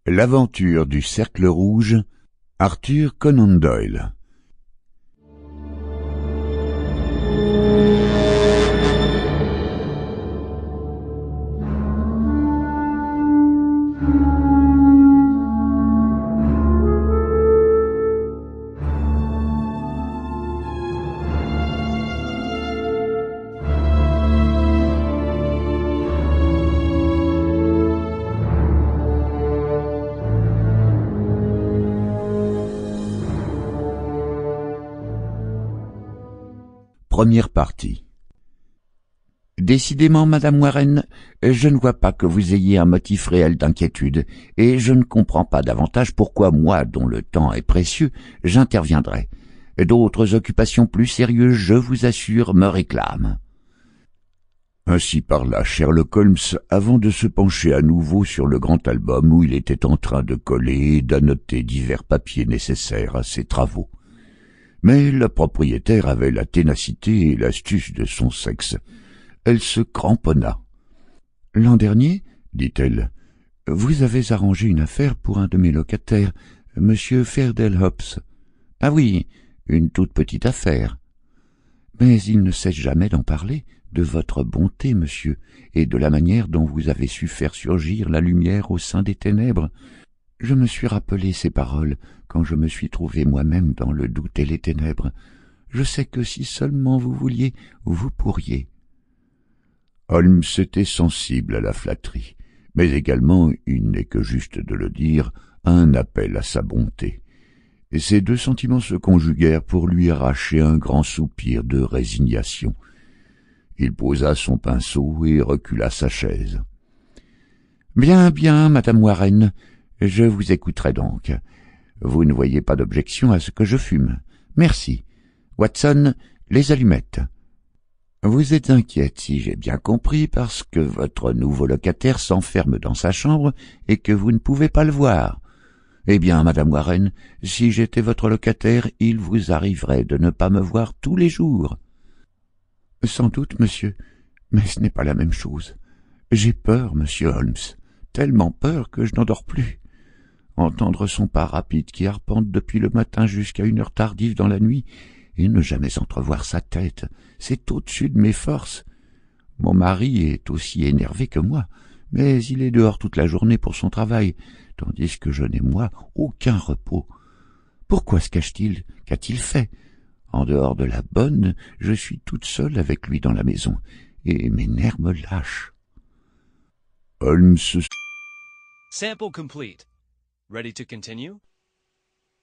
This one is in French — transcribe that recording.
L'aventure du Cercle Rouge, Arthur Conan Doyle. Première partie. Décidément, Madame Warren, je ne vois pas que vous ayez un motif réel d'inquiétude, et je ne comprends pas davantage pourquoi moi, dont le temps est précieux, j'interviendrai. D'autres occupations plus sérieuses, je vous assure, me réclament. Ainsi parla Sherlock Holmes avant de se pencher à nouveau sur le grand album où il était en train de coller et d'annoter divers papiers nécessaires à ses travaux. Mais la propriétaire avait la ténacité et l'astuce de son sexe. Elle se cramponna. « L'an dernier, dit-elle, vous avez arrangé une affaire pour un de mes locataires, Monsieur Fairdelhops. Ah oui, une toute petite affaire. Mais il ne cesse jamais d'en parler, de votre bonté, monsieur, et de la manière dont vous avez su faire surgir la lumière au sein des ténèbres. Je me suis rappelé ces paroles quand je me suis trouvé moi-même dans le doute et les ténèbres. Je sais que si seulement vous vouliez, vous pourriez. » Holmes était sensible à la flatterie, mais également, il n'est que juste de le dire, à un appel à sa bonté. Et ces deux sentiments se conjuguèrent pour lui arracher un grand soupir de résignation. Il posa son pinceau et recula sa chaise. « Bien, bien, Madame Warren, je vous écouterai donc. Vous ne voyez pas d'objection à ce que je fume. Merci. Watson, les allumettes. Vous êtes inquiète, si j'ai bien compris, parce que votre nouveau locataire s'enferme dans sa chambre et que vous ne pouvez pas le voir. Eh bien, Madame Warren, si j'étais votre locataire, il vous arriverait de ne pas me voir tous les jours. Sans doute, monsieur, mais ce n'est pas la même chose. J'ai peur, monsieur Holmes, tellement peur que je n'en dors plus. Entendre son pas rapide qui arpente depuis le matin jusqu'à une heure tardive dans la nuit, et ne jamais entrevoir sa tête, c'est au-dessus de mes forces. Mon mari est aussi énervé que moi, mais il est dehors toute la journée pour son travail, tandis que je n'ai, moi, aucun repos. Pourquoi se cache-t-il? Qu'a-t-il fait? En dehors de la bonne, je suis toute seule avec lui dans la maison, et mes nerfs me lâchent. Holmes. Sample complete. Ready to continue?